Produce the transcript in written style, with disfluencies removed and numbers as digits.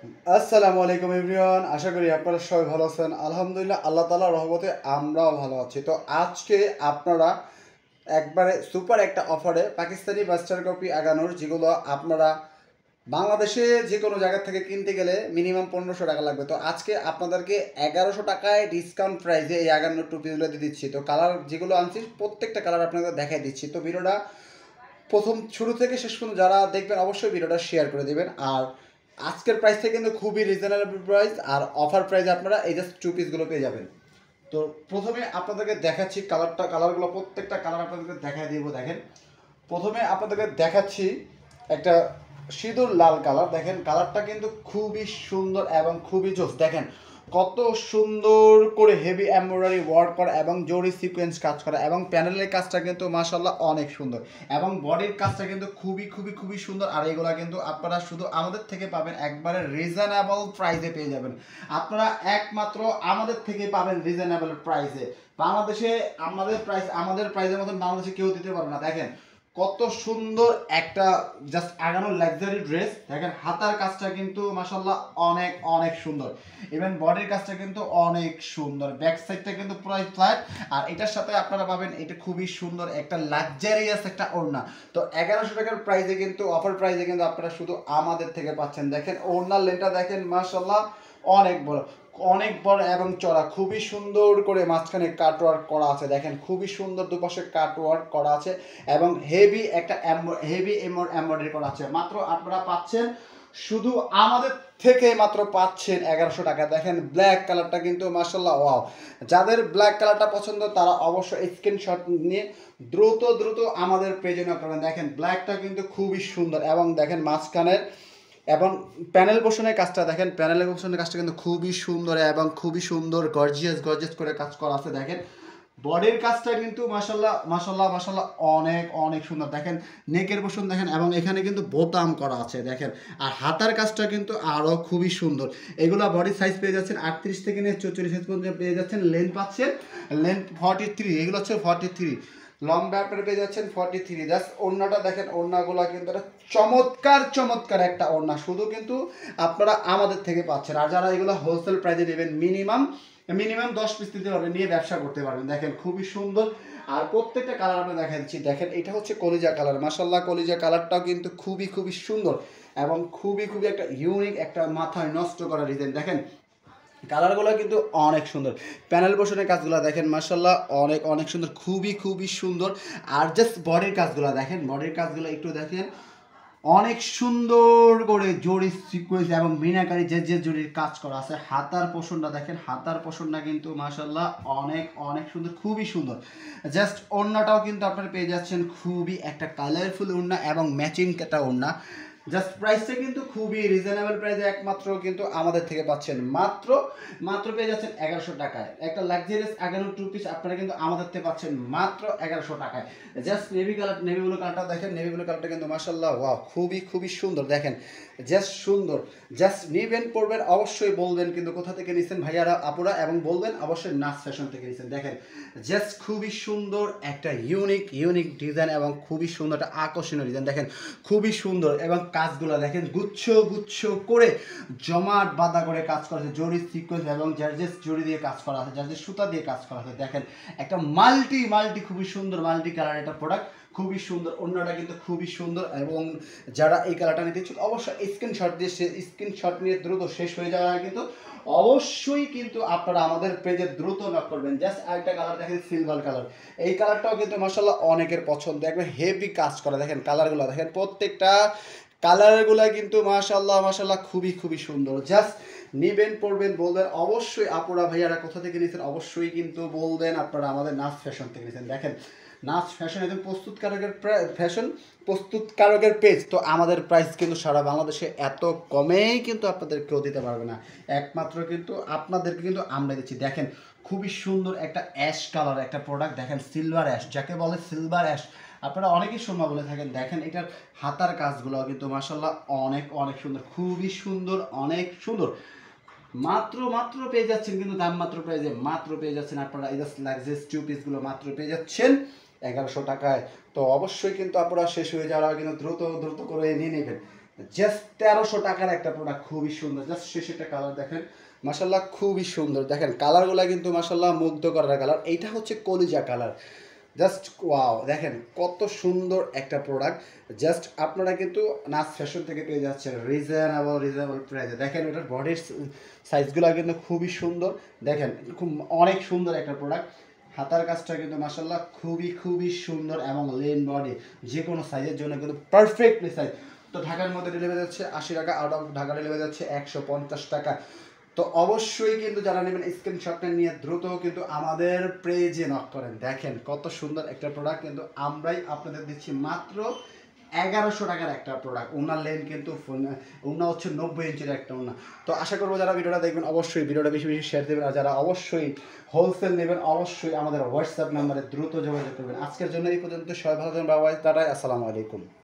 আসসালামু আলাইকুম এভরিওয়ান, আশা করি আপনারা সবাই ভালো আছেন। আলহামদুলিল্লাহ, আল্লাহ তাআলার রহমতে আমরাও ভালো আছি। তো আজকে আপনারা একবারে সুপার একটা অফারে পাকিস্তানি মাস্টার কপি আগানোর, যেগুলো আপনারা বাংলাদেশে যে কোনো জায়গা থেকে কিনতে গেলে মিনিমাম 1500 টাকা লাগবে। তো আজকে আপনাদেরকে 1100 টাকায় ডিসকাউন্ট প্রাইসে এই আগানোর টু পিসগুলো দিয়ে দিচ্ছি। তো কালার যেগুলো আনছি প্রত্যেকটা কালার আপনাদের দেখাই দিচ্ছি। তো ভিডিওটা প্রথম শুরু থেকে শেষ পর্যন্ত যারা দেখবেন অবশ্যই ভিডিওটা শেয়ার করে দেবেন। আর আজকের প্রাইসটা কিন্তু খুবই রিজনেবল প্রাইস, আর অফার প্রাইসে আপনারা এই জাস্ট টু পিসগুলো পেয়ে যাবেন। তো প্রথমে আপনাদেরকে দেখাচ্ছি কালারগুলো, প্রত্যেকটা কালার আপনাদেরকে দেখাই দিব। দেখেন, প্রথমে আপনাদেরকে দেখাচ্ছি একটা সিঁদুর লাল কালার। দেখেন কালারটা কিন্তু খুবই সুন্দর এবং খুবই জোস। দেখেন কত সুন্দর করে হেভি এমব্রয়ডারি ওয়ার্ক করা এবং জরি সিকোয়েন্স কাজ করা, এবং প্যানেলের কাজটা কিন্তু মাশাআল্লাহ অনেক সুন্দর, এবং বডির কাজটা কিন্তু খুবই খুবই খুবই সুন্দর। আর এগুলা কিন্তু আপনারা শুধু আমাদের থেকে পাবেন একবারে রিজনেবল প্রাইসে পেয়ে যাবেন। আপনারা একমাত্র আমাদের থেকে পাবেন রিজনেবল প্রাইসে। বাংলাদেশে আমাদের প্রাইসের মতন বাংলাদেশে কেউ দিতে পারবে না। দেখেন কত সুন্দর একটা জাস্ট আগানোর লাক্সারি ড্রেস। দেখেন হাতার কাজটা কিন্তু মাশাআল্লাহ অনেক অনেক সুন্দর, ইভেন বডির কাজটা কিন্তু অনেক সুন্দর, ব্যাক সাইডটা কিন্তু পুরো ফ্ল্যাট। আর এটার সাথে আপনারা পাবেন এটা খুবই সুন্দর একটা লাক্সারিয়াস একটা ওড়না। তো 1100 টাকার প্রাইসে কিন্তু, অফার প্রাইসে কিন্তু আপনারা শুধু আমাদের থেকে পাচ্ছেন। দেখেন ওড়নার লেনটা দেখেন মাশাআল্লাহ অনেক বড়, অনেক বড় এবং চড়া, খুবই সুন্দর করে মাঝখানে কাটওয়ার্ক করা আছে। দেখেন খুবই সুন্দর দুপাশে কাটওয়ার্ক করা আছে এবং হেভি একটা এমব্রয়ডারি করা আছে। মাত্র আপনারা পাচ্ছেন শুধু আমাদের থেকে মাত্র পাচ্ছেন 1100 টাকা। দেখেন ব্ল্যাক কালারটা কিন্তু মাশাআল্লাহ ওয়াও। যাদের ব্ল্যাক কালারটা পছন্দ তারা অবশ্যই স্ক্রিনশট নিয়ে দ্রুত দ্রুত আমাদের পেজে নক করবেন। দেখেন ব্ল্যাকটা কিন্তু খুবই সুন্দর, এবং দেখেন মাঝখানের এবং প্যানেল পোর্শনের কাজটা, দেখেন প্যানেল পোর্শনের কাজটা কিন্তু খুবই সুন্দর এবং খুবই সুন্দর গর্জিয়াস করে কাজ করা আছে। দেখেন বডির কাজটা কিন্তু মাশাআল্লাহ মাশাআল্লাহ মাশাআল্লাহ অনেক অনেক সুন্দর। দেখেন নেকের পোর্শন দেখেন, এবং এখানে কিন্তু বোতাম করা আছে দেখেন। আর হাতার কাজটা কিন্তু আরও খুবই সুন্দর। এগুলো বডি সাইজ পেয়ে যাচ্ছেন 38 থেকে নিয়ে 44 সাইজ পর্যন্ত পেয়ে যাচ্ছেন। লেন্থ পাচ্ছেন লেন্থ 43, এগুলো হচ্ছে 43। লম্বা আপনারা পেয়ে যাচ্ছেন 43। জাস্ট ওড়নাটা দেখেন, ওড়নাগুলো কিন্তু একটা চমৎকার চমৎকার একটা ওড়না, শুধু কিন্তু আপনারা আমাদের থেকে পাচ্ছেন। আর যারা এগুলো হোলসেল প্রাইসে নেবেন মিনিমাম মিনিমাম 10 পিস নিতে পারবেন, নিয়ে ব্যবসা করতে পারবেন। দেখেন খুবই সুন্দর। আর প্রত্যেকটা কালার আমরা দেখাচ্ছি। দেখেন এটা হচ্ছে কলিজা কালার, মাশাআল্লাহ কলিজা কালারটাও কিন্তু খুবই খুবই সুন্দর এবং খুবই খুবই একটা ইউনিক, একটা মাথায় নষ্ট করা ডিজাইন। দেখেন কালারগুলো কিন্তু অনেক সুন্দর, প্যানেল পোর্শনের কাজগুলো দেখেন মাশাআল্লাহ অনেক অনেক সুন্দর, খুবই খুবই সুন্দর। আর জাস্ট বডির কাজগুলো দেখেন, বডির কাজগুলো একটু দেখেন অনেক সুন্দর করে জরি সিকোয়েন্স এবং মিনাকারি যে জরির কাজ করা আছে। হাতার পোর্শনটা দেখেন, হাতার পোর্শনটা কিন্তু মাশাআল্লাহ অনেক অনেক সুন্দর, খুবই সুন্দর। জাস্ট ওড়নাটাও কিন্তু আপনারা পেয়ে যাচ্ছেন খুবই একটা কালারফুল ওড়না এবং ম্যাচিং একটা ওড়না। জাস্ট প্রাইসটা কিন্তু খুবই রিজনেবল প্রাইসে একমাত্র কিন্তু আমাদের থেকে পাচ্ছেন। মাত্র মাত্র পেয়ে যাচ্ছেন 1100 টাকায় একটা লাক্সারিয়াস আগানো টু পিস। আপনারা কিন্তু আমাদের থেকে পাচ্ছেন মাত্র 1100 টাকায়। জাস্ট নেভি ব্লু কালারটা দেখেন, নেভি ব্লু কালারটা কিন্তু মাশাআল্লাহ ওয়াও খুবই খুবই সুন্দর। দেখেন জাস্ট সুন্দর। জাস্ট নিবেন পড়বেন অবশ্যই বলবেন কিন্তু কোথা থেকে নিছেন ভাইয়ারা আপুরা, এবং বলবেন অবশ্যই নাচ ফ্যাশন থেকে নিছেন। দেখেন জাস্ট খুবই সুন্দর একটা ইউনিক ডিজাইন এবং খুবই সুন্দর একটা আকর্ষণীয় ডিজাইন। দেখেন খুবই সুন্দর, এবং কাজগুলো দেখেন গুচ্ছ গুচ্ছ করে জমাট বাঁধা করে কাজ করা আছে, জরি সিকোয়েন্স এবং জার্জেস জরি দিয়ে কাজ করা আছে, জার্জেস সুতা দিয়ে কাজ করা আছে। দেখেন একটা মাল্টি খুবই সুন্দর মাল্টি কালার একটা প্রোডাক্ট, খুবই সুন্দর। অন্যটা কিন্তু খুবই সুন্দর, এবং যারা এই কালারটা নিতে ইচ্ছুক অবশ্যই স্ক্রিনশট নিয়ে দ্রুত শেষ হয়ে যাওয়ার আগে কিন্তু অবশ্যই কিন্তু আপনারা আমাদের পেজে দ্রুত নক করবেন। জাস্ট আরেকটা কালার দেখেন সিলভার কালার, এই কালারটাও কিন্তু মাশাআল্লাহ অনেকের পছন্দ, একবার হেভি কাজ করা। দেখেন কালারগুলো দেখেন, প্রত্যেকটা কালারগুলো কিন্তু মাশাআল্লাহ মাশাআল্লাহ খুবই খুবই সুন্দর। জাস্ট নিবেন পড়বেন বলবেন অবশ্যই আপুরা ভাইয়ারা কোথা থেকে নিয়েছেন অবশ্যই কিন্তু বলবেন আপনারা আমাদের নাচ ফ্যাশন থেকে নিয়েছেন। দেখেন নাচ ফ্যাশন একজন প্রস্তুতকারকের পেজ। তো আমাদের প্রাইস কিন্তু সারা বাংলাদেশে এত কমেই কিন্তু আপনাদের কেউ দিতে পারবে না, একমাত্র কিন্তু আপনাদেরকে কিন্তু আমরা দিচ্ছি। দেখেন খুবই সুন্দর একটা অ্যাশ কালার একটা প্রোডাক্ট। দেখেন সিলভার অ্যাশ, যাকে বলে সিলভার অ্যাশ, আপনারা অনেকেই সময় বলে থাকেন। দেখেন এটার হাতার কাজগুলো কিন্তু মাশাআল্লাহ অনেক অনেক সুন্দর, খুবই সুন্দর, অনেক সুন্দর। মাত্র মাত্র পেয়ে যাচ্ছেন কিন্তু দাম মাত্র প্রাইজে মাত্র পেয়ে যাচ্ছেন আপনারা এই জাস্ট লাক্সারিয়াস টু পিসগুলো মাত্র পেয়ে যাচ্ছেন 1100 টাকায়। তো অবশ্যই কিন্তু আপনারা শেষ হয়ে যাওয়ার আগে কিন্তু দ্রুত দ্রুত করে নিয়ে নেবেন। জাস্ট 1300 টাকার একটা প্রোডাক্ট, খুবই সুন্দর। জাস্ট শেষে একটা কালার দেখেন, মাশাল্লাহ খুবই সুন্দর। দেখেন কালারগুলো কিন্তু মাশাল্লাহ মুগ্ধ করার কালার। এইটা হচ্ছে কলিজা কালার, জাস্ট ওয়াও। দেখেন কত সুন্দর একটা প্রোডাক্ট। জাস্ট আপনারা কিন্তু নাস ফ্যাশন থেকে পেয়ে যাচ্ছেন রিজনেবল প্রাইসে। দেখেন ওটার বডির সাইজগুলো কিন্তু খুবই সুন্দর। দেখেন খুব অনেক সুন্দর একটা প্রোডাক্ট। হাতার কাজটা কিন্তু মাশাল্লাহ খুবই সুন্দর এবং লেন বডি, যে কোনো সাইজের জন্য কিন্তু পারফেক্টলি সাইজ। তো ঢাকার মধ্যে ডেলিভারি যাচ্ছে 80 টাকা, আউট অফ ঢাকা ডেলিভারি যাচ্ছে 150 টাকা। তো অবশ্যই কিন্তু যারা নেবেন স্ক্রিনশটটা নিয়ে দ্রুত কিন্তু আমাদের পেজে নক করেন। দেখেন কত সুন্দর একটা প্রোডাক্ট, কিন্তু আমরাই আপনাদের দিচ্ছি মাত্র 1100 টাকার একটা প্রোডাক্ট। ওনার লেন কিন্তু ওনা হচ্ছে 90 ইঞ্চির একটা ওনা। তো আশা করবো যারা ভিডিওটা দেখবেন অবশ্যই ভিডিওটা বেশি শেয়ার দেবেন, আর যারা অবশ্যই হোলসেল নেবেন অবশ্যই আমাদের হোয়াটসঅ্যাপ নাম্বারে দ্রুত যোগাযোগ করবেন। আজকের জন্য এই পর্যন্ত, সবাই ভালো থাকবেন, বাবা, টাটা, আসসালামু আলাইকুম।